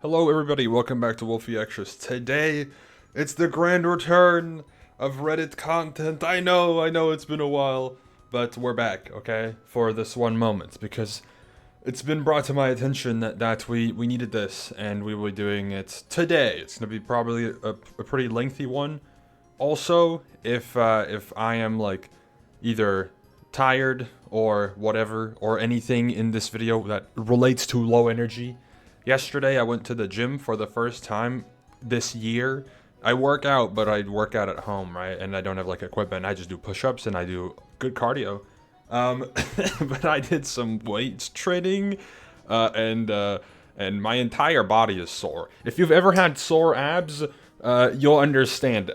Hello everybody, welcome back to Wolfeei Extras. Today, it's the grand return of Reddit content. I know it's been a while, but we're back, okay? For this one moment, because it's been brought to my attention that we needed this, and we will be doing it today. It's gonna be probably a pretty lengthy one. Also, if I am like either tired or whatever, or anything in this video that relates to low energy. Yesterday I went to the gym for the first time this year. I work out, but I work out at home, right? And I don't have like equipment. I just do push-ups and I do good cardio. But I did some weight training, and my entire body is sore. If you've ever had sore abs, you'll understand.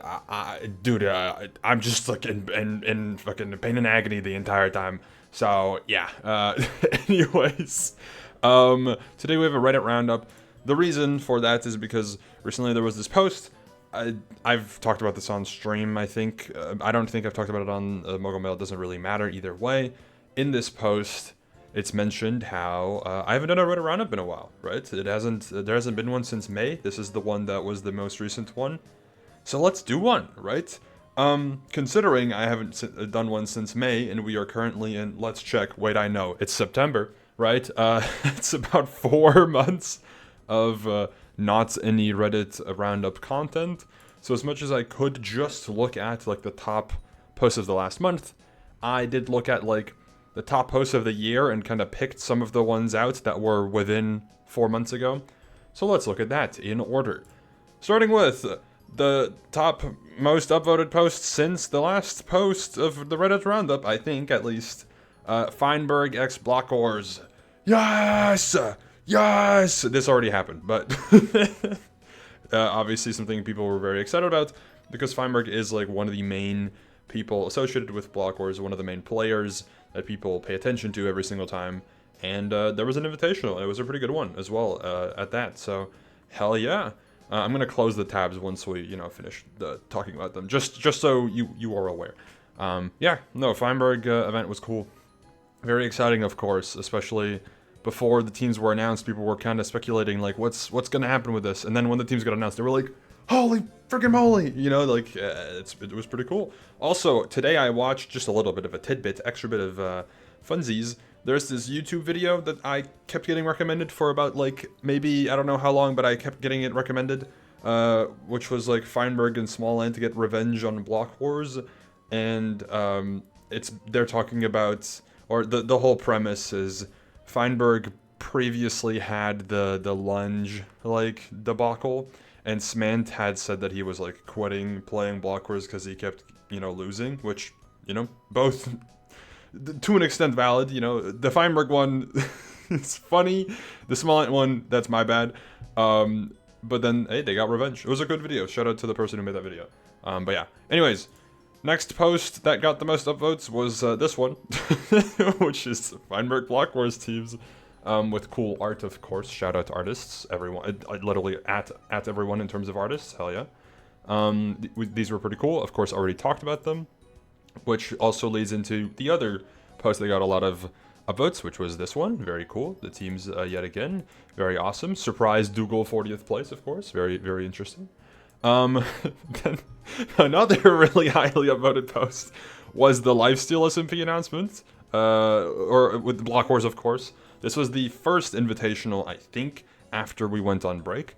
Dude, I'm just like in fucking pain and agony the entire time. So yeah. Anyways. Today we have a Reddit roundup. The reason for that is because recently there was this post. I've talked about this on stream, I think. I don't think I've talked about it on Mogul Mail. It doesn't really matter either way. In this post, it's mentioned how I haven't done a Reddit roundup in a while, right? There hasn't been one since May. This is the one that was the most recent one. So let's do one, right? Considering I haven't done one since May, and we are currently in, let's check, wait, I know, it's September. Right? It's about 4 months of not any Reddit roundup content. So as much as I could just look at like the top posts of the last month, I did look at like the top posts of the year and kind of picked some of the ones out that were within 4 months ago. So let's look at that in order. Starting with the top most upvoted posts since the last post of the Reddit roundup, I think at least. Feinberg x blockwars. Yes! Yes! This already happened, but obviously something people were very excited about because Feinberg is like one of the main people associated with blockwars, one of the main players that people pay attention to every single time. And there was an invitational. It was a pretty good one as well at that. So hell yeah. I'm gonna close the tabs once we finish talking about them, just so you are aware. Yeah, no, Feinberg event was cool. Very exciting, of course, especially before the teams were announced. People were kind of speculating, like, what's going to happen with this? And then when the teams got announced, they were like, holy freaking moly! It was pretty cool. Also, today I watched just a little bit of a tidbit, extra bit of funsies. There's this YouTube video that I kept getting recommended for about, like, maybe, I don't know how long, but I kept getting it recommended, which was, like, Feinberg and Smallland to get revenge on blockwars. And they're talking about... Or the whole premise is Feinberg previously had the lunge like debacle, and Smant had said that he was like quitting playing blockwars because he kept losing, which both to an extent valid. The Feinberg one is funny, the Smollett one, that's my bad. But then hey, they got revenge. It was a good video. Shout out to the person who made that video. But yeah. Anyways. Next post that got the most upvotes was this one, which is Feinberg blockwars teams, with cool art, of course. Shout out to artists, everyone. Literally at everyone in terms of artists. Hell yeah. These were pretty cool. Of course, already talked about them, which also leads into the other post that got a lot of upvotes, which was this one. Very cool. The teams yet again, very awesome. Surprise Dougal 40th place, of course. Very very interesting. Then another really highly upvoted post was the Lifesteal SMP announcement, or with blockwars, of course. This was the first invitational, I think, after we went on break.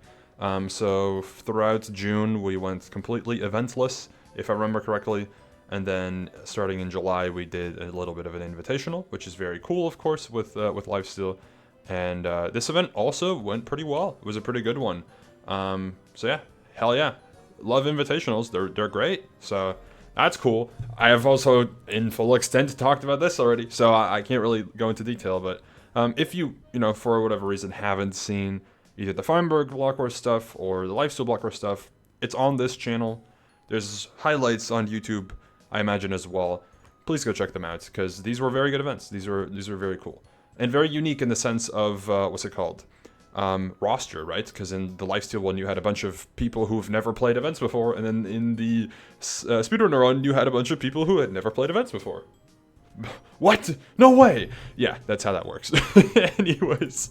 So throughout June, we went completely eventless, if I remember correctly. And then starting in July, we did a little bit of an invitational, which is very cool, of course, with Lifesteal. And this event also went pretty well. It was a pretty good one. So yeah. Hell yeah. Love invitationals. They're great. So that's cool. I have also, in full extent, talked about this already, so I can't really go into detail, but if you, for whatever reason, haven't seen either the Feinberg blockwars stuff or the Lifesteal blockwars stuff, it's on this channel. There's highlights on YouTube, I imagine, as well. Please go check them out, because these were very good events. These were very cool. And very unique in the sense of, what's it called? Roster, right? Because in the Lifesteal one, you had a bunch of people who've never played events before, and then in the Speedrunner one, you had a bunch of people who had never played events before. What? No way! Yeah, that's how that works. Anyways,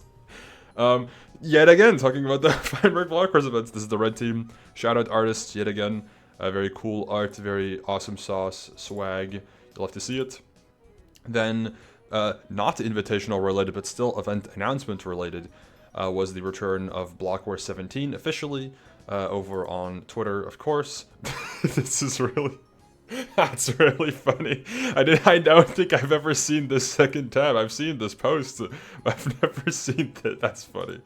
Yet again, talking about the Feinberg blockwars events. This is the red team. Shout out artists yet again. Very cool art, very awesome sauce, swag. You'll have to see it. Then, not invitational related, but still event announcement related, was the return of BergWars 17 officially over on Twitter, of course. This is really... That's really funny. I don't think I've ever seen this second tab. I've seen this post. I've never seen that. That's funny.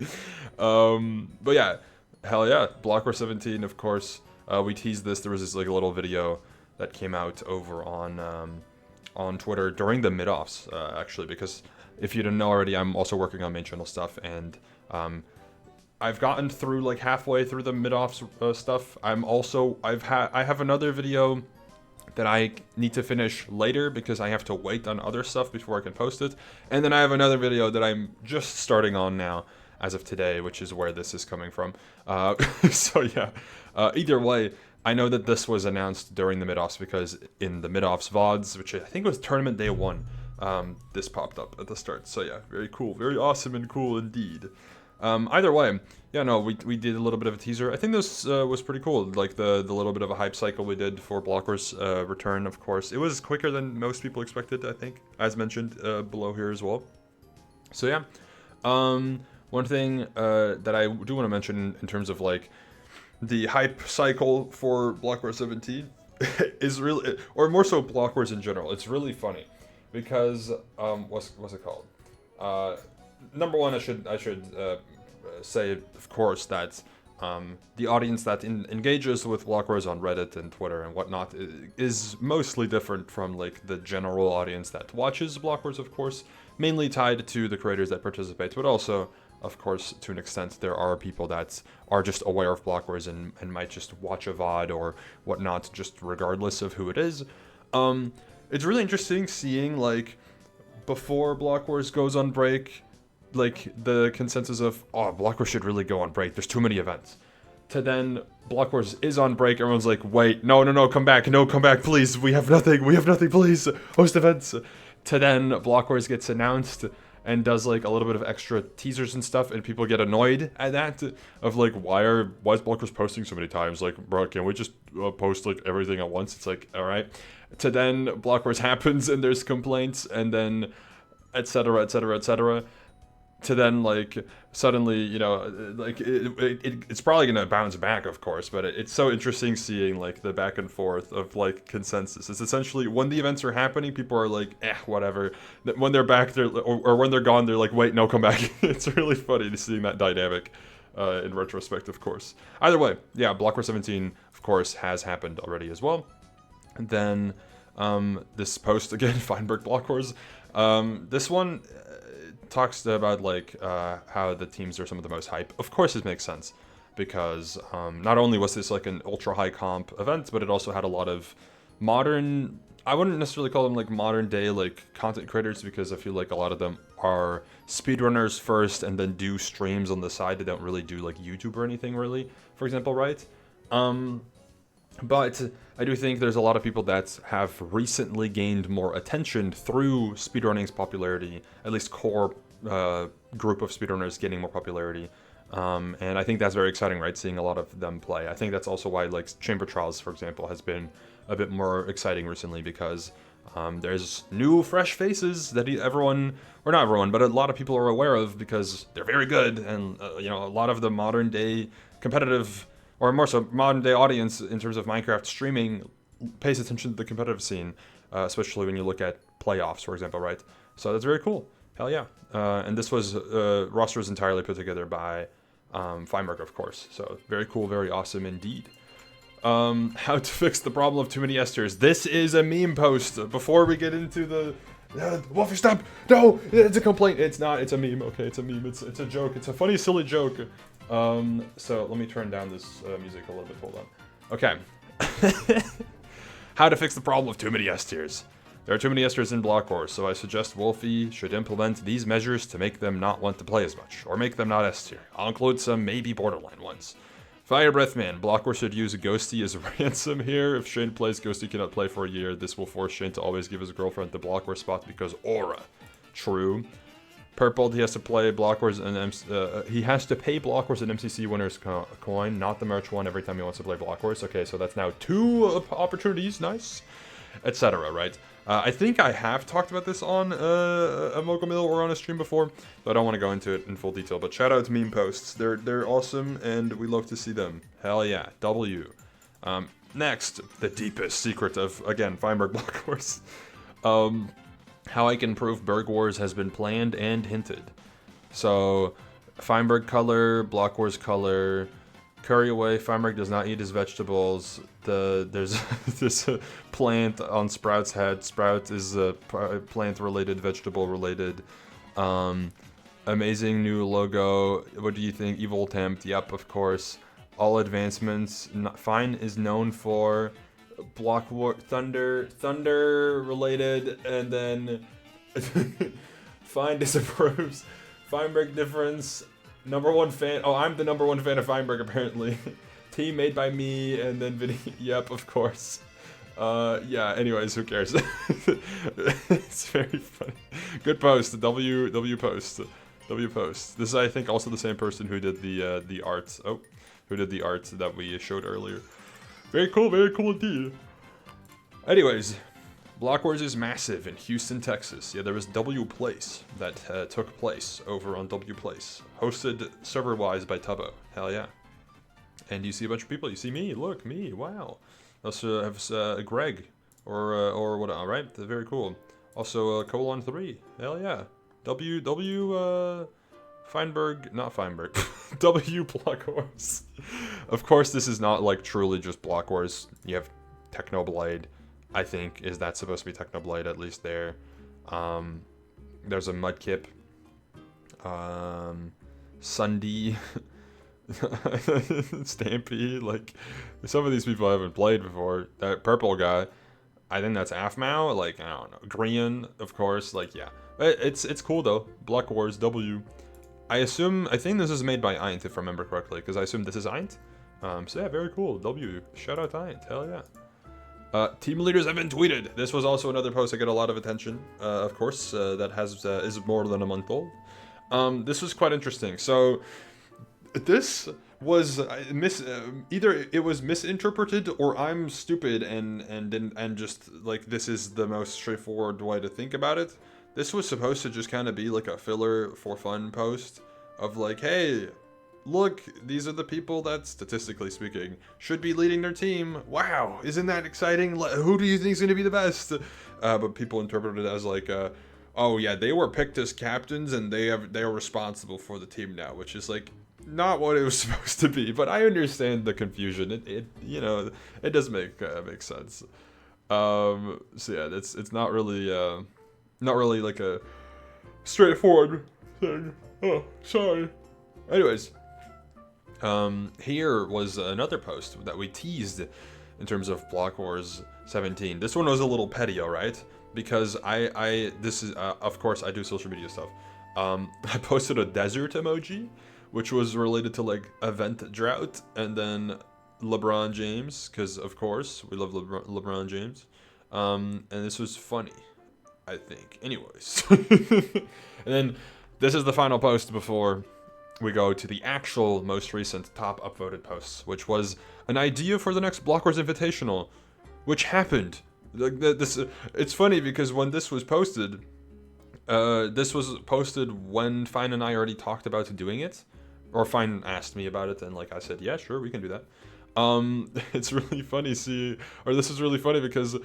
But yeah, hell yeah. BergWars 17, of course. We teased this. There was this like a little video that came out over on Twitter during the mid-offs, actually, because if you didn't know already, I'm also working on main channel stuff, and I've gotten through like halfway through the mid-offs stuff. I have another video that I need to finish later because I have to wait on other stuff before I can post it. And then I have another video that I'm just starting on now as of today, which is where this is coming from. So yeah, either way, I know that this was announced during the mid-offs because in the mid-offs VODs, which I think was tournament day 1, this popped up at the start. So yeah, very cool, very awesome and cool indeed. Either way, yeah, no, we did a little bit of a teaser. I think this was pretty cool, like the little bit of a hype cycle we did for BergWars return, of course. It was quicker than most people expected, I think, as mentioned below here as well. So yeah, one thing that I do want to mention in terms of like the hype cycle for BergWars 17 is really, or more so BergWars in general, it's really funny because, what's it called? Number one, I should say, of course, that the audience that engages with BergWars on Reddit and Twitter and whatnot is mostly different from like the general audience that watches BergWars, of course, mainly tied to the creators that participate, but also, of course, to an extent, there are people that are just aware of BergWars and might just watch a VOD or whatnot, just regardless of who it is. It's really interesting seeing, like, before BergWars goes on break, like, the consensus of, oh, BergWars should really go on break, there's too many events. To then, BergWars is on break, everyone's like, wait, no, come back, please, we have nothing, please, host events. To then, BergWars gets announced and does, like, a little bit of extra teasers and stuff, and people get annoyed at that, of, like, why is BergWars posting so many times? Like, bro, can we just post, like, everything at once? It's like, alright. To then, BergWars happens, and there's complaints, and then, etc., to then, like, suddenly, you know, like, it's probably gonna bounce back, of course, but it's so interesting seeing, like, the back and forth of, like, consensus. It's essentially, when the events are happening, people are like, whatever. When they're back, or when they're gone, they're like, wait, no, come back. It's really funny to seeing that dynamic in retrospect, of course. Either way, yeah, BergWars 17, of course, has happened already as well. And then, this post, again, Feinberg BergWars, this one talks about, like, how the teams are some of the most hype. Of course it makes sense, because not only was this like an ultra high comp event, but it also had a lot of modern, I wouldn't necessarily call them like modern day like content creators, because I feel like a lot of them are speedrunners first and then do streams on the side. They don't really do like YouTube or anything really, for example, right? But I do think there's a lot of people that have recently gained more attention through speedrunning's popularity, at least core group of speedrunners gaining more popularity. And I think that's very exciting, right? Seeing a lot of them play. I think that's also why, like, Chamber Trials, for example, has been a bit more exciting recently, because there's new, fresh faces that everyone, or not everyone, but a lot of people are aware of because they're very good. And, you know, a lot of the modern day competitive, or more so modern day audience in terms of Minecraft streaming pays attention to the competitive scene, especially when you look at playoffs, for example, right? So that's very cool. Hell yeah. And this was, roster was entirely put together by Feinberg, of course. So very cool, very awesome indeed. How to fix the problem of too many S tiers. This is a meme post. Before we get into the... Wolfeei, stop! No! It's a complaint. It's not. It's a meme. Okay, it's a meme. It's a joke. It's a funny, silly joke. So let me turn down this music a little bit. Hold on. Okay. How to fix the problem of too many S tiers. There are too many S tiers in BergWars, so I suggest Wolfeei should implement these measures to make them not want to play as much, or make them not S tier. I'll include some maybe borderline ones. Fire Breathman, BergWars should use Ghosty as a ransom here. If Shane plays, Ghosty cannot play for a year. This will force Shane to always give his girlfriend the BergWars spot because aura. True. Purple, he has to play blockwars and he has to pay blockwars and MCC winners coin, not the merch one every time he wants to play blockwars. Okay, so that's now 2 opportunities, nice, etc. Right? I think I have talked about this on a Mogul Mill or on a stream before, but I don't want to go into it in full detail. But shout out to meme posts, they're awesome and we love to see them. Hell yeah, W. Next, the deepest secret of, again, Feinberg blockwars. How I can prove BergWars has been planned and hinted. So, Feinberg color, blockwars color, curry away. Feinberg does not eat his vegetables. There's this plant on Sprout's head. Sprout is plant related, vegetable related. Amazing new logo. What do you think? Evil attempt. Yep, of course. All advancements. Fine is known for thunder related, and then Fine disapproves. Feinberg difference. #1 fan. Oh, I'm the #1 fan of Feinberg apparently. Team made by me, and then video. Yep, of course. Yeah. Anyways, who cares? It's very funny. Good post. W post. W post. This is, I think, also the same person who did the art. Oh, who did the art that we showed earlier. Very cool indeed. Anyways, Blockwars is massive in Houston, Texas. Yeah, there was W Place that took place over on W Place, hosted server-wise by Tubbo. Hell yeah. And you see a bunch of people. You see me. Look, me. Wow. Also have Greg or what? All right, very cool. Also Colon 3. Hell yeah. Feinberg, not Feinberg. W Blockwars. Of course, this is not like truly just Blockwars. You have Technoblade, I think. Is that supposed to be Technoblade, at least there? There's a Mudkip. Sunday. Stampy. Like, some of these people I haven't played before. That purple guy, I think that's Afmao. Like, I don't know. Grian, of course. Like, yeah. It's cool, though. Blockwars, W. I think this is made by Eint, if I remember correctly, because I assume this is Eint. So yeah, very cool. W. Shout out to Eint. Hell yeah. Team leaders have been tweeted. This was also another post that got a lot of attention, of course, that is more than a month old. This was quite interesting. So, this was either it was misinterpreted or I'm stupid and just like this is the most straightforward way to think about it. This was supposed to just kind of be like a filler for fun post of like, hey, look, these are the people that, statistically speaking, should be leading their team. Wow, isn't that exciting? Who do you think is going to be the best? But people interpreted it as like, oh yeah, they were picked as captains and they are responsible for the team now, which is like not what it was supposed to be. But I understand the confusion. It does make sense. So yeah, it's not really like a straightforward thing. Oh, sorry. Anyways, here was another post that we teased in terms of Block Wars 17. This one was a little petty, alright? Because this is, of course, I do social media stuff. I posted a desert emoji, which was related to, like, event drought, and then LeBron James, because, of course, we love LeBron James. And this was funny, I think. Anyways. And then, this is the final post before we go to the actual most recent top upvoted posts, which was an idea for the next Block Wars Invitational, which happened. It's funny because when this was posted when Fine and I already talked about doing it, or Fine asked me about it, and like I said, yeah, sure, we can do that. It's really funny this is really funny because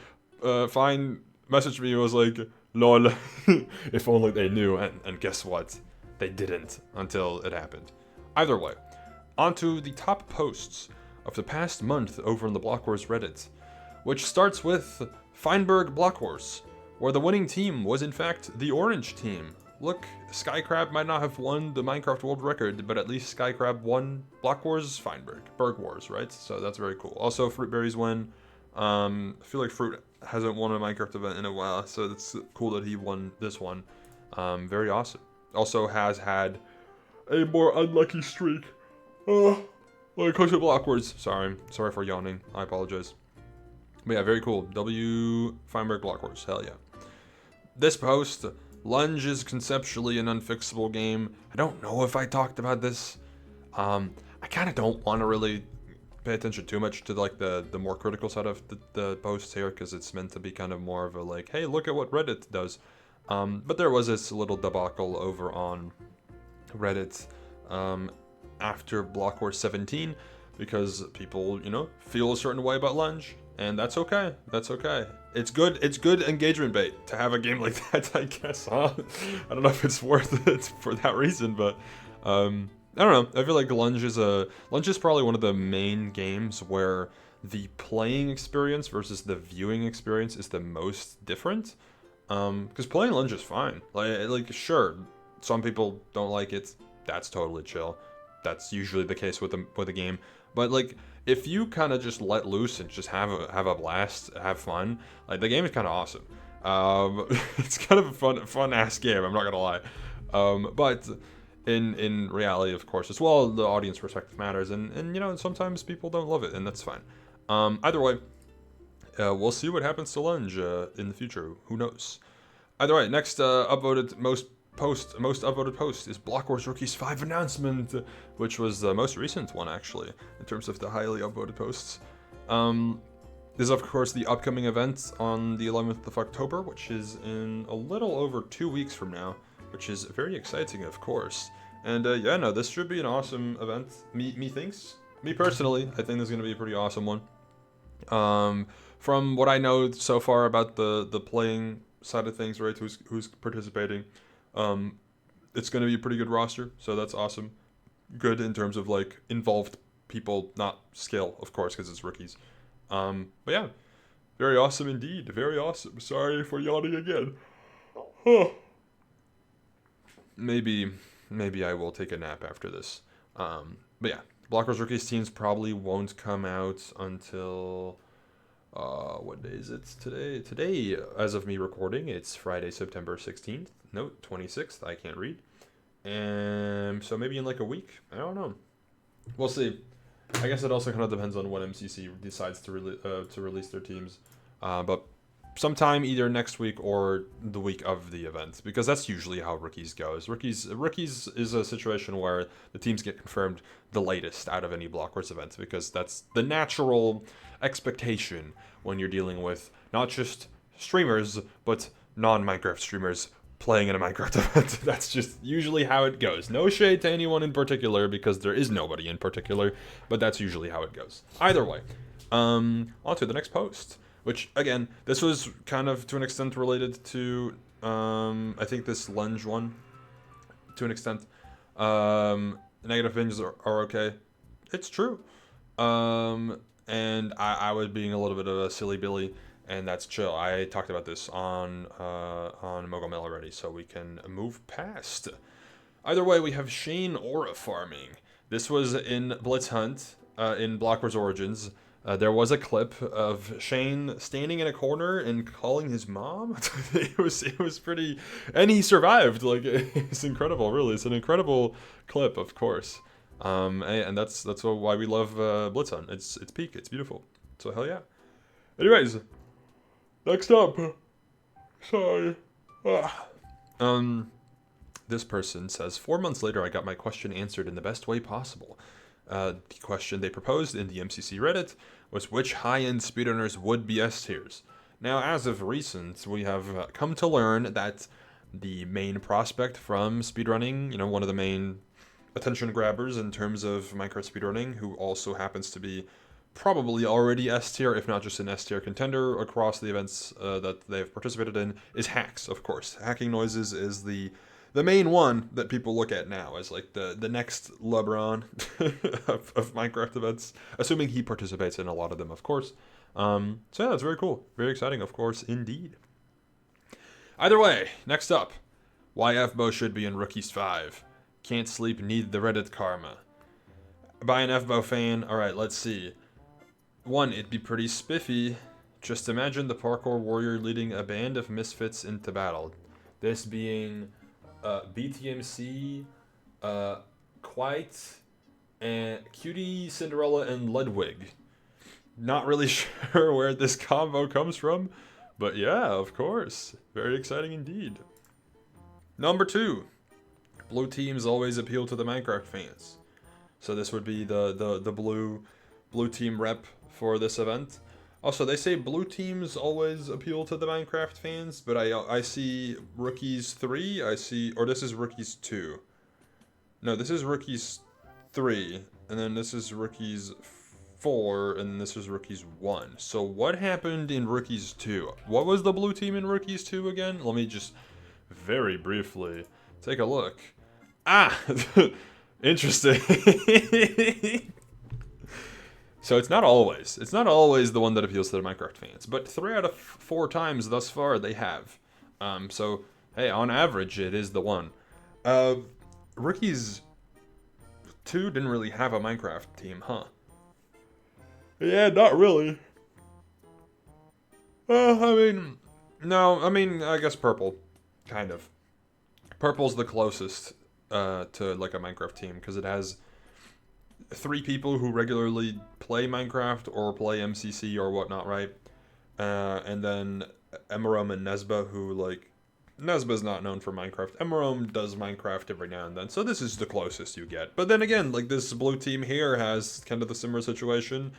Fine messaged me and was like, lol, if only they knew, and guess what? They didn't until it happened. Either way, onto the top posts of the past month over on the Block Wars Reddit, which starts with Feinberg Block Wars, where the winning team was in fact the orange team. Look, Skycrab might not have won the Minecraft world record, but at least Skycrab won Block Wars Feinberg. BergWars, right? So that's very cool. Also, Fruitberries win. I feel like Fruit hasn't won a Minecraft event in a while, so it's cool that he won this one. Very awesome. Also has had a more unlucky streak. When it comes to Block Wars. Sorry for yawning. I apologize. But yeah, very cool. W Feinberg Block Wars. Hell yeah. This post Lunge is conceptually an unfixable game. I don't know if I talked about this. I kind of don't want to really pay attention too much to like the more critical side of the posts here, because it's meant to be kind of more of a like, hey, look at what Reddit does. But there was this little debacle over on Reddit after blockwars 17, because people, you know, feel a certain way about Lunge, and that's okay. That's okay. It's good engagement bait to have a game like that, I guess, huh? I don't know if it's worth it for that reason, but I don't know. I feel like Lunge is probably one of the main games where the playing experience versus the viewing experience is the most different. Because playing Lunge is fine. Like sure, some people don't like it. That's totally chill. That's usually the case with a game. But like, if you kind of just let loose and just have a blast, have fun, like the game is kind of awesome. It's kind of a fun ass game. I'm not gonna lie. But in reality, of course, as well, the audience perspective matters, and you know, sometimes people don't love it, and that's fine. Either way, we'll see what happens to Lunge in the future. Who knows? Either way, next upvoted most upvoted post is BlockWars Rookies 5 announcement, which was the most recent one actually in terms of the highly upvoted posts. This is of course the upcoming event on the 11th of October, which is in a little over 2 weeks from now, which is very exciting, of course. And yeah, no, this should be an awesome event. Me personally, I think this is gonna be a pretty awesome one. From what I know so far about the playing side of things, right? Who's participating? It's going to be a pretty good roster, so that's awesome. Good in terms of like involved people, not skill, of course, because it's rookies. But yeah, very awesome indeed. Very awesome. Sorry for yawning again. Maybe I will take a nap after this. But yeah, BlockWars Rookies teams probably won't come out until what day is it today? Today, as of me recording, it's Friday, September 16th. No, 26th. I can't read. And so maybe in like a week. I don't know. We'll see. I guess it also kind of depends on when MCC decides to release their teams. But sometime either next week or the week of the event, because that's usually how Rookies goes. Rookies is a situation where the teams get confirmed the latest out of any BlockWars event, because that's the natural expectation when you're dealing with not just streamers, but non-Minecraft streamers playing in a Minecraft event. That's just usually how it goes. No shade to anyone in particular, because there is nobody in particular, but that's usually how it goes. Either way, on to the next post, which, again, this was kind of, to an extent, related to, I think this Lunge one, to an extent. Negative opinions are okay. It's true. And I was being a little bit of a silly Billy, and that's chill. I talked about this on Mogul already, so we can move past. Either way, we have Shane aura farming. This was in Blitz Hunt, in BlockWars Origins. There was a clip of Shane standing in a corner and calling his mom. It was pretty, and he survived. Like, it's incredible, really. It's an incredible clip, of course. And that's why we love Blitz Hunt. It's peak. It's beautiful. So hell yeah. Anyways, next up. Sorry. This person says, 4 months later, I got my question answered in the best way possible. The question they proposed in the MCC Reddit was which high-end speedrunners would be S tiers. Now, as of recent, we have come to learn that the main prospect from speedrunning, you know, one of the main attention grabbers in terms of Minecraft speedrunning, who also happens to be probably already S tier, if not just an S tier contender across the events that they've participated in, is Hacks, of course. Hacking Noises is the main one that people look at now as like the next LeBron of Minecraft events, assuming he participates in a lot of them, of course. So yeah, that's very cool. Very exciting, of course, indeed. Either way, next up, why FBO should be in Rookies 5. Can't sleep, need the Reddit karma. By an FBO fan, alright, let's see. One, it'd be pretty spiffy. Just imagine the parkour warrior leading a band of misfits into battle. This being BTMC, Quite, and Cutie, Cinderella, and Ludwig. Not really sure where this combo comes from, but yeah, of course. Very exciting indeed. Number 2, blue teams always appeal to the Minecraft fans. So this would be the blue team rep for this event. Also, they say blue teams always appeal to the Minecraft fans, but I see rookies 3, or this is rookies 2. No, this is rookies 3, and then this is rookies 4, and this is rookies 1. So what happened in rookies 2? What was the blue team in rookies 2 again? Let me just very briefly take a look. Ah! Interesting. So it's not always the one that appeals to the Minecraft fans, but 3 out of 4 times thus far they have. So hey, on average it is the one. Rookies 2 didn't really have a Minecraft team, huh? Yeah, not really. I guess purple, kind of. Purple's the closest to like a Minecraft team because it has 3 people who regularly play Minecraft or play MCC or whatnot, right? And then Emerome and Nesba, who like Nesba's not known for Minecraft. Emerome does Minecraft every now and then, so this is the closest you get. But then again, like this blue team here has kind of the similar situation.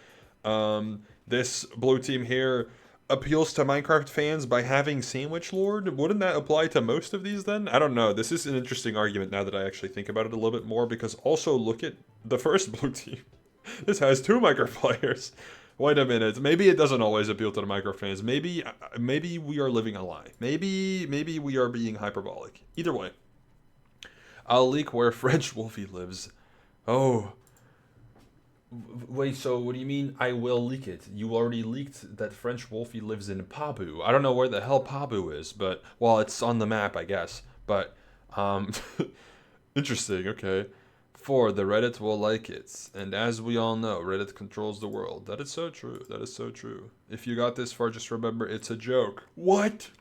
This blue team here appeals to Minecraft fans by having Sandwich Lord. Wouldn't that apply to most of these then? I don't know. This is an interesting argument now that I actually think about it a little bit more, because also look at the first blue team. This has 2 Minecraft players. Wait a minute. Maybe it doesn't always appeal to the Minecraft fans. Maybe we are living a lie. Maybe we are being hyperbolic. Either way. I'll leak where French Wolfeei lives. Oh. Wait, so what do you mean I will leak it? You already leaked that French Wolfeei lives in Pabu. I don't know where the hell Pabu is, but, well, it's on the map, I guess. But, interesting, okay. 4, the Reddit will like it. And as we all know, Reddit controls the world. That is so true. That is so true. If you got this far, just remember it's a joke. What?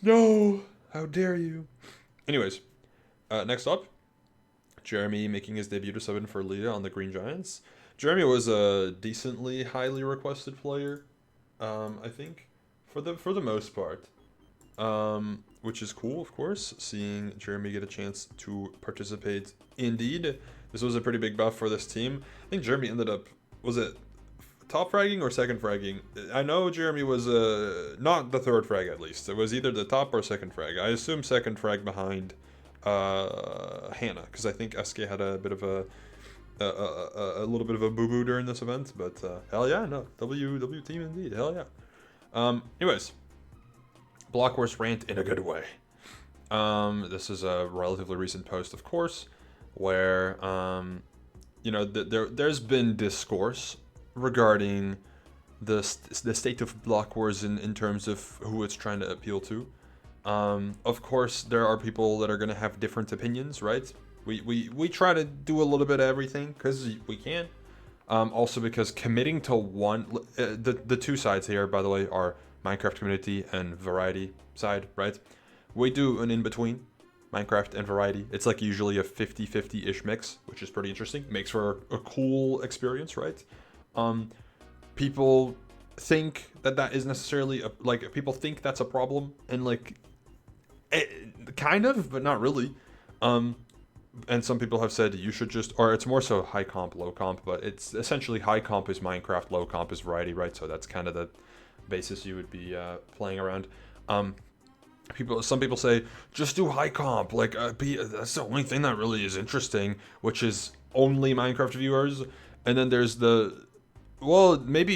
No! How dare you? Anyways, next up. Jeremy making his debut to sub in for Leah on the Green Giants. Jeremy was a decently highly requested player, I think, for the most part, which is cool, of course, seeing Jeremy get a chance to participate. Indeed, this was a pretty big buff for this team. I think Jeremy ended up, was it top fragging or second fragging? I know Jeremy was not the 3rd frag at least. It was either the top or second frag. I assume second frag behind Hannah, because I think SK had a bit of a little bit of a boo-boo during this event, but hell yeah, no, W team indeed, hell yeah. Anyways, blockwars rant in a good way. This is a relatively recent post, of course, where there's been discourse regarding the state of blockwars in terms of who it's trying to appeal to. Of course, there are people that are going to have different opinions, right? We try to do a little bit of everything because we can. Also because committing to one, the 2 sides here, by the way, are Minecraft community and variety side, right? We do an in-between, Minecraft and variety. It's like usually a 50-50-ish mix, which is pretty interesting. Makes for a cool experience, right? People think that is necessarily people think that's a problem, and kind of, but not really. And some people have said you should just, or it's more so high comp, low comp, but it's essentially high comp is Minecraft, low comp is variety, right? So that's kind of the basis you would be playing around. Some people say just do high comp, that's the only thing that really is interesting, which is only Minecraft viewers. And then there's maybe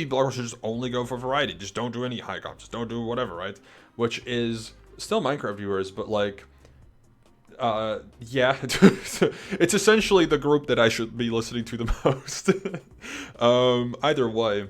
bloggers should just only go for variety, just don't do any high comp, just don't do whatever, right? Which is still Minecraft viewers, but yeah, it's essentially the group that I should be listening to the most. Either way,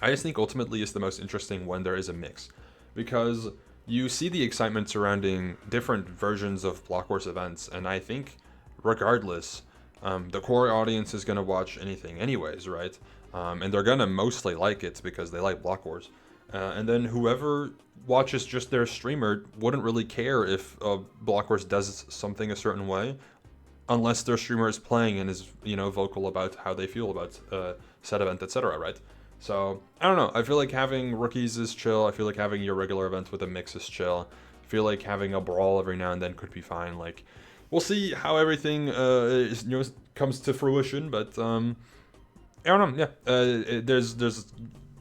I just think ultimately it's the most interesting when there is a mix, because you see the excitement surrounding different versions of blockwars events, and I think regardless, the core audience is going to watch anything anyways, right? And they're going to mostly like it because they like blockwars. And then whoever watches just their streamer wouldn't really care if blockwars does something a certain way, unless their streamer is playing and is vocal about how they feel about said event, etc. Right? So I don't know. I feel like having rookies is chill. I feel like having your regular event with a mix is chill. I I feel like having a brawl every now and then could be fine. Like, we'll see how everything comes to fruition, but I don't know. Yeah, there's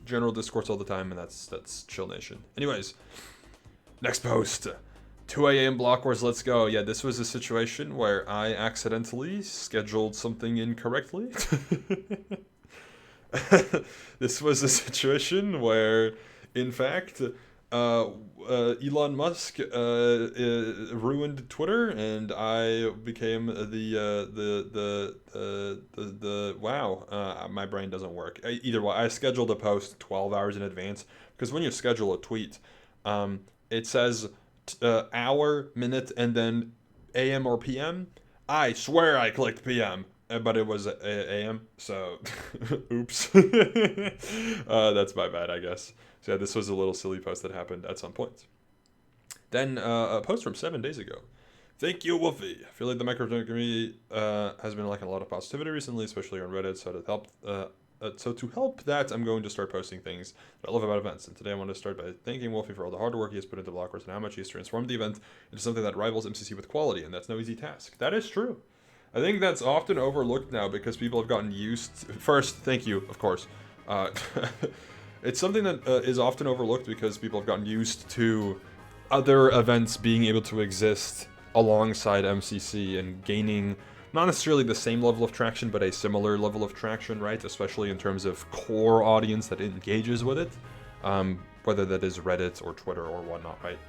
general discourse all the time, and that's Chill Nation. Anyways, next post. 2 a.m. blockwars, let's go. Yeah, this was a situation where I accidentally scheduled something incorrectly. This was a situation where, in fact, Elon Musk ruined Twitter, and I became my brain doesn't work. Either way, I scheduled a post 12 hours in advance, because when you schedule a tweet, it says hour, minute, and then AM or PM. I swear I clicked PM, but it was AM, so oops. That's my bad, I guess. So yeah, this was a little silly post that happened at some point. Then a post from 7 days ago. Thank you, Wolfeei. I feel like the Minecraft community has been lacking a lot of positivity recently, especially on Reddit. So to help that, I'm going to start posting things that I love about events. And today I want to start by thanking Wolfeei for all the hard work he has put into blockwars and how much he's transformed the event into something that rivals MCC with quality, and that's no easy task. That is true. I think that's often overlooked now because people have gotten used. First, thank you, of course. It's something that is often overlooked because people have gotten used to other events being able to exist alongside MCC and gaining not necessarily the same level of traction, but a similar level of traction, right? Especially in terms of core audience that engages with it, whether that is Reddit or Twitter or whatnot, right?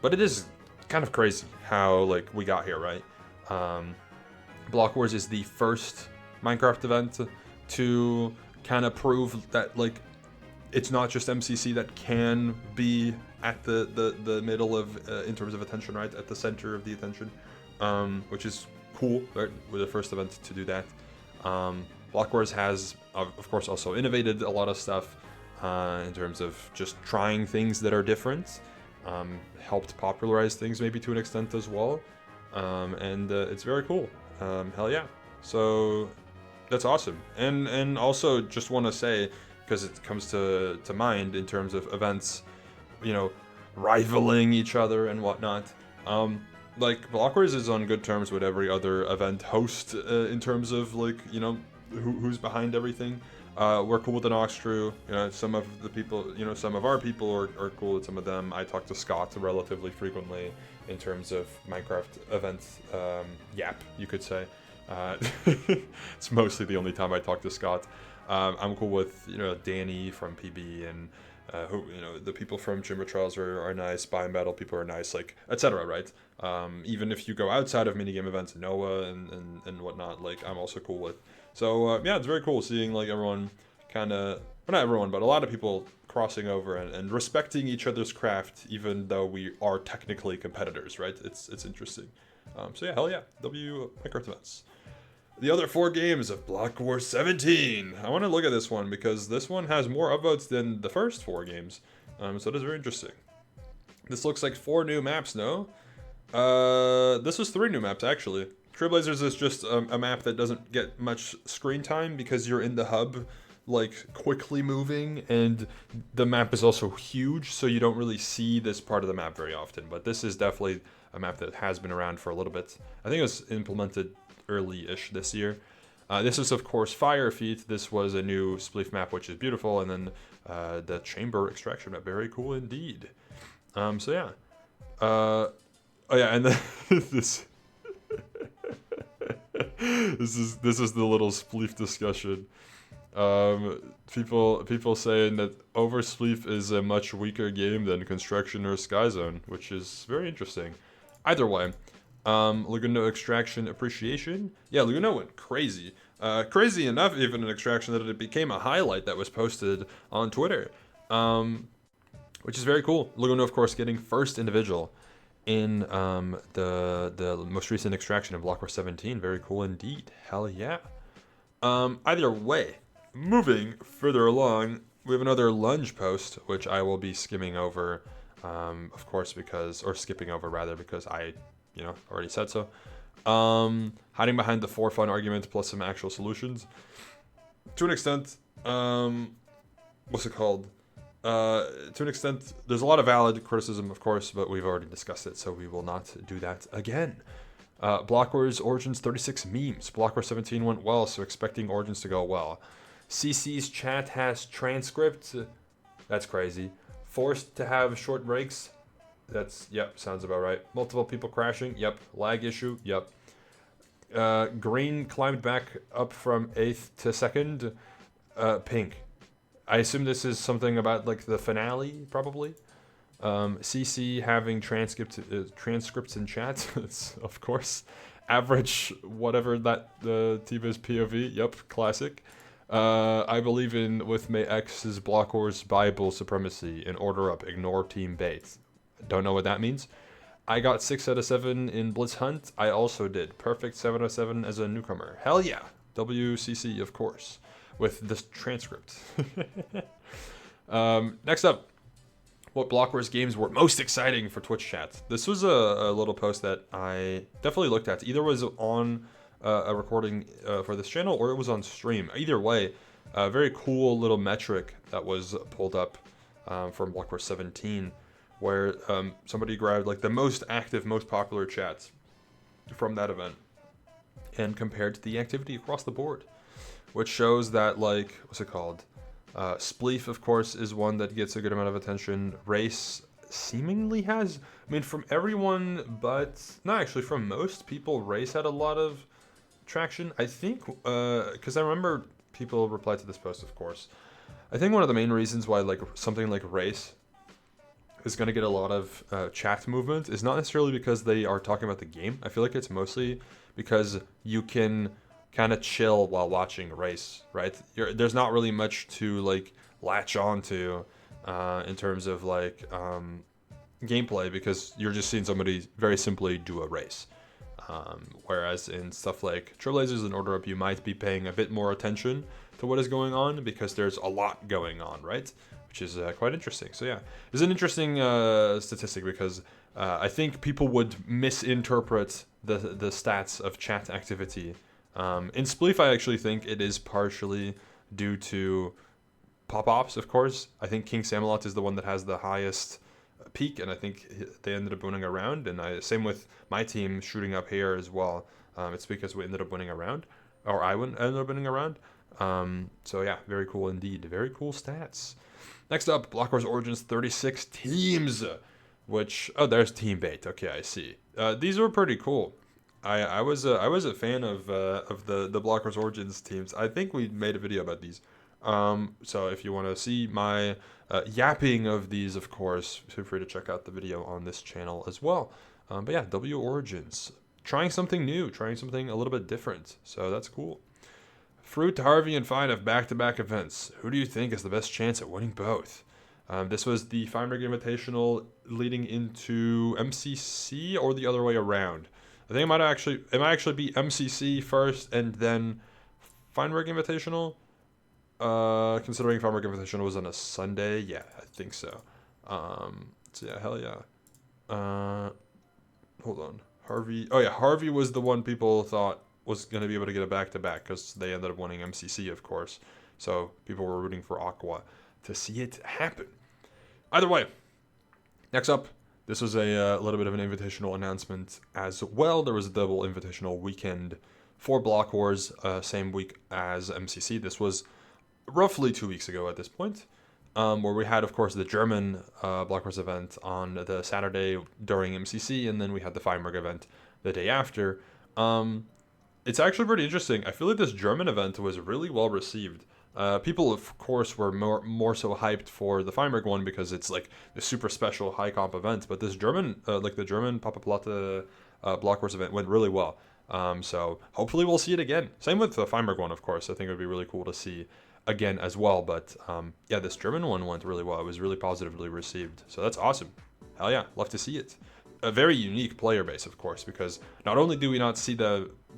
But it is kind of crazy how like we got here, right? Blockwars is the first Minecraft event to kind of prove that like it's not just MCC that can be at the middle of in terms of attention, right? At the center of the attention, which is cool, right? We're the first event to do that. Blockwars has, of course, also innovated a lot of stuff in terms of just trying things that are different. Helped popularize things maybe to an extent as well, and it's very cool. Hell yeah! So that's awesome, and also just want to say, because it comes to mind in terms of events, you know, rivaling each other and whatnot. Like blockwars is on good terms with every other event host in terms of like, you know, who's behind everything. We're cool with the Nox crew. You know, some of the people, you know, some of our people are cool with some of them. I talk to Scott relatively frequently in terms of Minecraft events. Yap, you could say. It's mostly the only time I talk to Scott. I'm cool with, you know, Danny from PB and who, you know, the people from Jimmer Trials are nice. Buy and Battle people are nice, like etc. Right? Even if you go outside of minigame events, Noah and whatnot, like I'm also cool with. So yeah, it's very cool seeing like everyone kind of, well, not everyone, but a lot of people crossing over and respecting each other's craft, even though we are technically competitors, right? It's interesting. So yeah, hell yeah, Minecraft events. The other 4 games of BergWars 17. I want to look at this one because this one has more upvotes than the first 4 games. So it is very interesting. This looks like 4 new maps, no? This was 3 new maps, actually. Trailblazers is just a map that doesn't get much screen time because you're in the hub, like, quickly moving, and the map is also huge, so you don't really see this part of the map very often. But this is definitely a map that has been around for a little bit. I think it was implemented early-ish this year. This is, of course, Fire Feet. This was a new Spleef map, which is beautiful, and then the Chamber Extraction map, very cool indeed. So yeah. Oh yeah, and then this this is the little Spleef discussion. People saying that Over Spleef is a much weaker game than Construction or Skyzone, which is very interesting. Either way. Laguna Extraction Appreciation. Yeah, Laguna went crazy. Crazy enough, even in Extraction, that it became a highlight that was posted on Twitter. Which is very cool. Laguna, of course, getting first individual in the most recent Extraction in BergWars 17. Very cool indeed. Hell yeah. Either way, moving further along, we have another Lunge post, which I will be skimming over, of course, or skipping over rather, because I already said so. Hiding behind the for fun argument plus some actual solutions. To an extent, what's it called? To an extent, there's a lot of valid criticism, of course, but we've already discussed it, so we will not do that again. BlockWars Origins 36 memes. BlockWars 17 went well, so expecting Origins to go well. CC's chat has transcripts. That's crazy. Forced to have short breaks. Yep, sounds about right. Multiple people crashing. Yep. Lag issue. Yep. Green climbed back up from 8th to 2nd. Pink. I assume this is something about like the finale, probably. CC having transcripts in chat, of course. Average, whatever that the team is, POV. Yep, classic. I believe in with May X's BlockWars Bible supremacy in order up. Ignore team bait. Don't know what that means. I got 6 out of 7 in Blitz Hunt. I also did. Perfect 7 out of 7 as a newcomer. Hell yeah. WCC, of course. With this transcript. Next up. What BlockWars games were most exciting for Twitch chat? This was a little post that I definitely looked at. Either was on a recording for this channel or it was on stream. Either way, a very cool little metric that was pulled up from BlockWars 17 where somebody grabbed like the most active, most popular chats from that event and compared to the activity across the board, which shows that like, what's it called? Spleef, of course, is one that gets a good amount of attention. Race seemingly has, I mean, from everyone, but not actually from most people, Race had a lot of traction. I think, because I remember people replied to this post, of course. I think one of the main reasons why like something like Race is going to get a lot of chat movement is not necessarily because they are talking about the game. I feel like it's mostly because you can kind of chill while watching a race, right? There's not really much to like latch on to in terms of like gameplay because you're just seeing somebody very simply do a race. Whereas in stuff like Trailblazers and Order Up, you might be paying a bit more attention to what is going on because there's a lot going on, right? Which is quite interesting. So yeah, it's an interesting statistic because I think people would misinterpret the stats of chat activity. In Spleef, I actually think it is partially due to pop-ops, of course. I think King Samalot is the one that has the highest peak, and I think they ended up winning a round. And same with my team shooting up here as well. It's because we ended up winning a round, or ended up winning a round. So yeah, very cool indeed. Very cool stats. Next up, BlockWars Origins 36 teams, which, oh, there's Team Bait. Okay, I see. These were pretty cool. I was a fan of the BlockWars Origins teams. I think we made a video about these. So if you want to see my yapping of these, of course, feel free to check out the video on this channel as well. But yeah, W Origins, trying something new, trying something a little bit different. So that's cool. Fruit, Harvey, and Fine have back-to-back events. Who do you think is the best chance at winning both? This was the Feinberg Invitational leading into MCC or the other way around. I think it might actually be MCC first and then Feinberg Invitational. Considering Feinberg Invitational was on a Sunday, yeah, I think so. So yeah, hell yeah. Hold on, Harvey. Oh yeah, Harvey was the one people thought was gonna be able to get a back-to-back because they ended up winning MCC, of course. So people were rooting for Aqua to see it happen. Either way, next up. This was a little bit of an invitational announcement as well. There was a double invitational weekend for BlockWars, same week as MCC. This was roughly 2 weeks ago at this point, where we had, of course, the German BlockWars event on the Saturday during MCC, and then we had the Feinberg event the day after. It's actually pretty interesting. I feel like this German event was really well received. People, of course, were more so hyped for the Feinberg one because it's like the super special high comp event. But this German, like the German Papa Plata BlockWars event went really well. So hopefully we'll see it again. Same with the Feinberg one, of course. I think it would be really cool to see again as well. But yeah, this German one went really well. It was really positively received. So that's awesome. Hell yeah, love to see it. A very unique player base, of course, because not only do we not see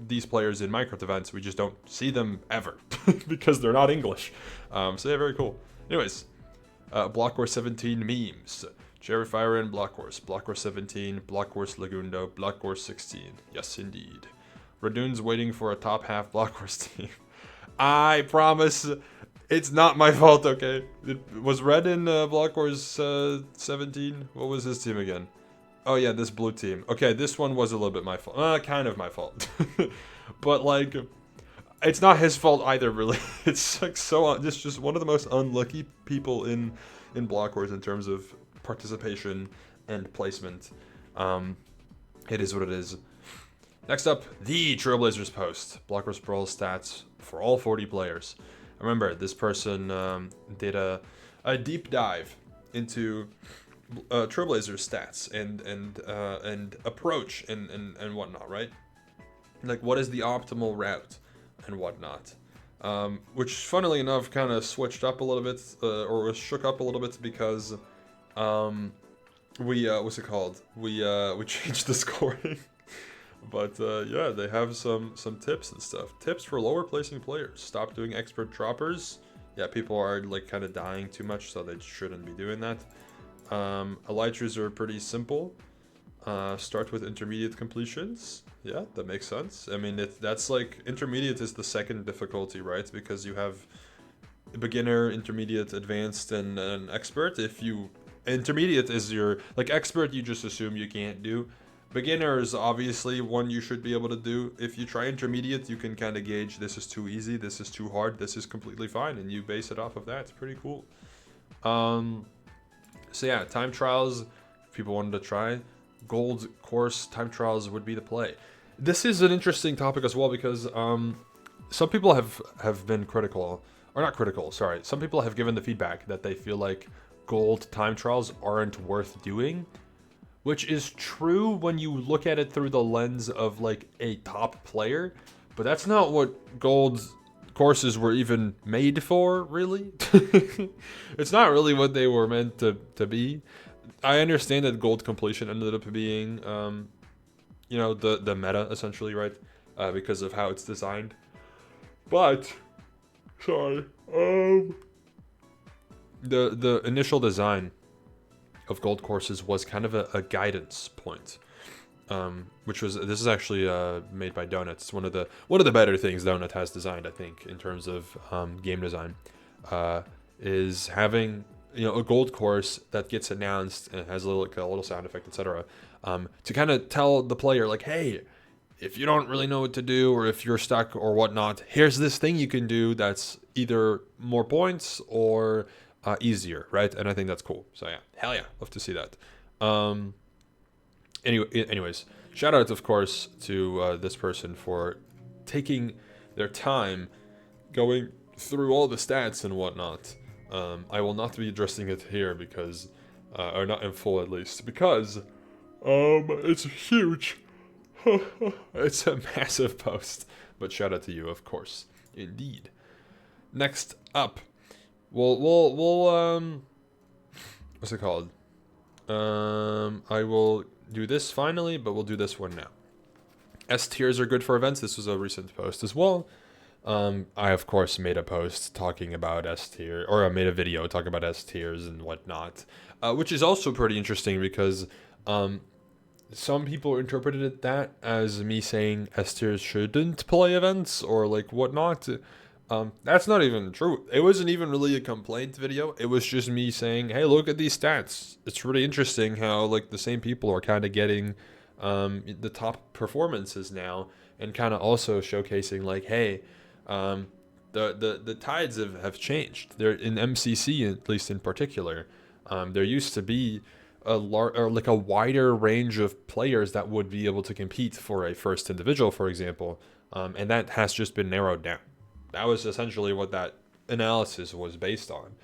these players in Minecraft events, we just don't see them ever because they're not English. So yeah, very cool. Anyways, BlockWars 17 memes. Jerry Fire and BlockWars. BlockWars 17, BlockWars Lagundo, BlockWars 16. Yes, indeed. Radoon's waiting for a top half BlockWars team. I promise It's not my fault, okay? It was red in Block Wars 17. What was his team again? Oh yeah, this blue team. Okay, this one was a little bit my fault. Kind of my fault. But like, it's not his fault either, really. It's like so. Just one of the most unlucky people in Block Wars in terms of participation and placement. It is what it is. Next up, the Trailblazers post. Block Wars Brawl stats for all 40 players. Remember, this person did a deep dive into Trailblazers stats and approach and whatnot, right? Like, what is the optimal route and whatnot? Which, funnily enough, kind of switched up a little bit, or was shook up a little bit because we what's it called? We changed the scoring. But yeah, they have some tips and stuff. Tips for lower placing players. Stop doing expert droppers. Yeah, people are like kind of dying too much, so they shouldn't be doing that. Elytras are pretty simple. Start with intermediate completions. Yeah, that makes sense. I mean, that's like intermediate is the second difficulty, right? Because you have beginner, intermediate, advanced, and expert. Intermediate is your like expert, you just assume you can't do. Beginner is obviously one you should be able to do. If you try intermediate, you can kind of gauge this is too easy, this is too hard, this is completely fine, and you base it off of that. It's pretty cool. So yeah, time trials, if people wanted to try, gold course time trials would be the play. This is an interesting topic as well because some people have been critical, or not critical, sorry. Some people have given the feedback that they feel like gold time trials aren't worth doing. Which is true when you look at it through the lens of like a top player, but that's not what gold courses were even made for, really. It's not really what they were meant to be. I understand that gold completion ended up being, you know, the meta essentially, right? Because of how it's designed. But, sorry, the initial design of gold courses was kind of a guidance point, which was this is actually made by Donut. It's one of the better things Donut has designed, I think, in terms of game design, is having a gold course that gets announced and has a little sound effect, etc. To kind of tell the player like, hey, if you don't really know what to do or if you're stuck or whatnot, here's this thing you can do that's either more points or easier, right? And I think that's cool. So yeah, hell yeah, love to see that. Anyways, shout out, of course, to this person for taking their time going through all the stats and whatnot. I will not be addressing it here because, or not in full at least, because it's huge. It's a massive post. But shout out to you, of course. Indeed. Next up. We'll what's it called? I will do this finally, but we'll do this one now. S tiers are good for events. This was a recent post as well. I of course made a post talking about S tier, or I made a video talking about S tiers and whatnot, which is also pretty interesting because some people interpreted it that as me saying S tiers shouldn't play events or like whatnot. That's not even true. It wasn't even really a complaint video. It was just me saying, hey, look at these stats. It's really interesting how like the same people are kind of getting the top performances now, and kind of also showcasing like, hey, the tides have changed. They're in MCC, at least in particular. There used to be a wider range of players that would be able to compete for a first individual, for example, and that has just been narrowed down. That was essentially what that analysis was based on.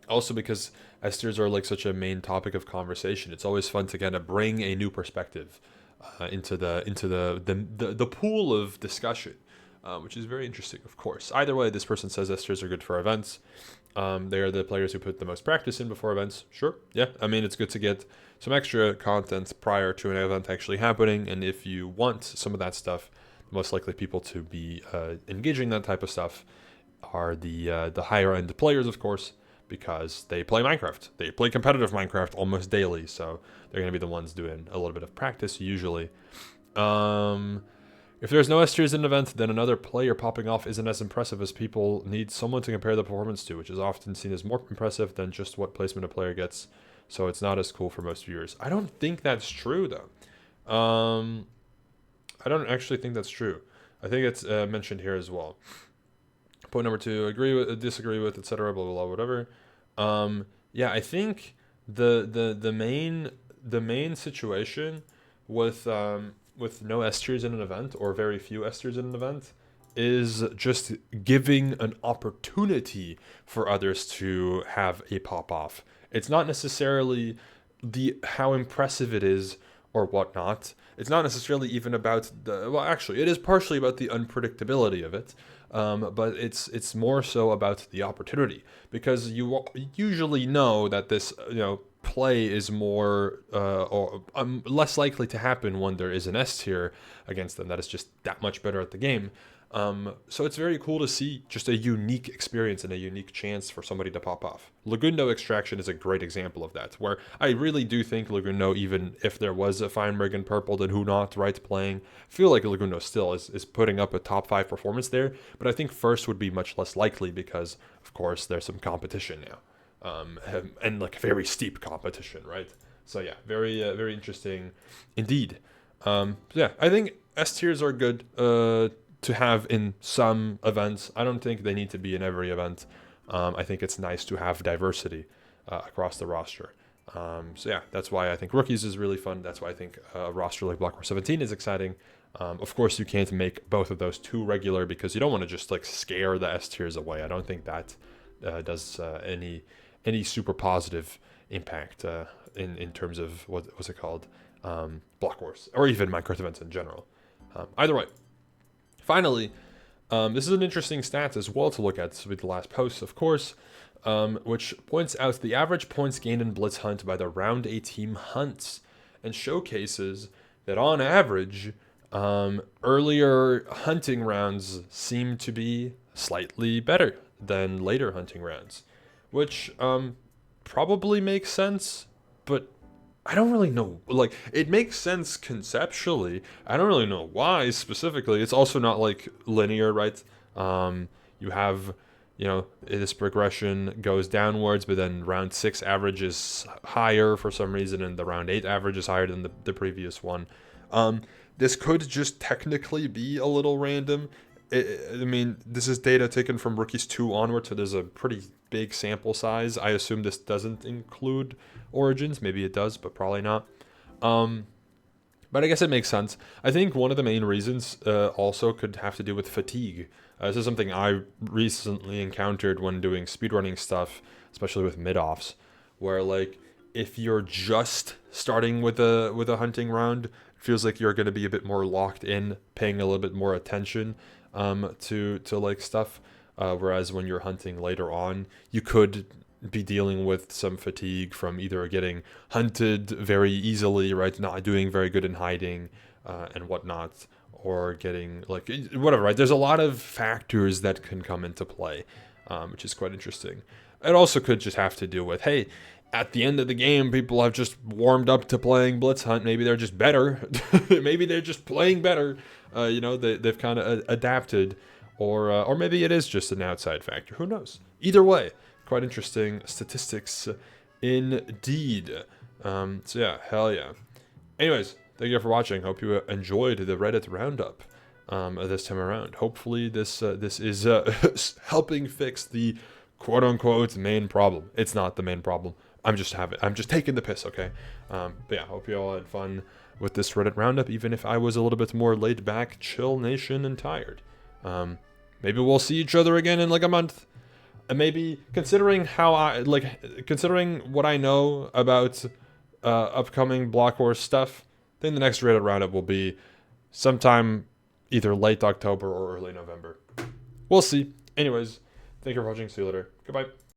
Also because esters are like such a main topic of conversation, it's always fun to kind of bring a new perspective into the pool of discussion, which is very interesting, of course. Either way, this person says esters are good for events. They are the players who put the most practice in before events. Sure, yeah. I mean, it's good to get some extra content prior to an event actually happening, and if you want some of that stuff, most likely people to be engaging that type of stuff are the higher end players, of course, because they play Minecraft. They play competitive Minecraft almost daily, so they're going to be the ones doing a little bit of practice usually. If there's no S tiers in an event, then another player popping off isn't as impressive, as people need someone to compare the performance to, which is often seen as more impressive than just what placement a player gets. So it's not as cool for most viewers. I don't think that's true, though. I don't actually think that's true. I think it's mentioned here as well. Point number 2, agree with, disagree with, etc. Blah blah blah, whatever. Yeah, I think the main situation with no S tiers in an event, or very few S tiers in an event, is just giving an opportunity for others to have a pop off. It's not necessarily how impressive it is or whatnot. It's not necessarily even about actually, it is partially about the unpredictability of it. But it's more so about the opportunity, because you usually know that this play is more or less likely to happen when there is an S tier against them that is just that much better at the game. So it's very cool to see just a unique experience and a unique chance for somebody to pop off. Lagundo Extraction is a great example of that, where I really do think Lagundo, even if there was a Feinberg in purple, then who not, right, playing, I feel like Lagundo still is putting up a top 5 performance there, but I think first would be much less likely because, of course, there's some competition now. And like very steep competition, right? So yeah, very interesting indeed. Yeah, I think S tiers are good to have in some events. I don't think they need to be in every event. I think it's nice to have diversity across the roster. So yeah, that's why I think rookies is really fun. That's why I think a roster like BergWars 17 is exciting. Of course, you can't make both of those too regular because you don't want to just like scare the S tiers away. I don't think that does any super positive impact in terms of what's it called, BergWars, or even Minecraft events in general. Either way. Finally, this is an interesting stat as well to look at. This will be the last post, of course, which points out the average points gained in Blitz Hunt by the Round A team hunts, and showcases that on average, earlier hunting rounds seem to be slightly better than later hunting rounds, which probably makes sense, but I don't really know. Like, it makes sense conceptually. I don't really know why specifically. It's also not like linear, right? You have, this progression goes downwards, but then round 6 average is higher for some reason, and the round 8 average is higher than the previous one. This could just technically be a little random. I mean, this is data taken from rookies 2 onward, so there's a pretty big sample size. I assume this doesn't include origins. Maybe it does, but probably not. But I guess it makes sense. I think one of the main reasons also could have to do with fatigue. This is something I recently encountered when doing speedrunning stuff, especially with mid-offs, where like if you're just starting with a hunting round, it feels like you're going to be a bit more locked in, paying a little bit more attention to like stuff, whereas when you're hunting later on, you could be dealing with some fatigue from either getting hunted very easily, right, not doing very good in hiding and whatnot, or getting like whatever, right? There's a lot of factors that can come into play, which is quite interesting. It also could just have to do with, hey, at the end of the game, people have just warmed up to playing Blitz Hunt. Maybe they're just better. Maybe they're just playing better. They've kind of adapted, or maybe it is just an outside factor. Who knows? Either way, quite interesting statistics indeed. So yeah, hell yeah. Anyways, thank you for watching. Hope you enjoyed the Reddit roundup this time around. Hopefully this is helping fix the quote-unquote main problem. It's not the main problem. I'm just taking the piss, okay? But yeah, hope you all had fun with this Reddit roundup, even if I was a little bit more laid back, chill nation, and tired. Maybe we'll see each other again in like a month. And maybe considering what I know about upcoming BergWars stuff, I think the next Reddit roundup will be sometime either late October or early November. We'll see. Anyways, thank you for watching. See you later. Goodbye.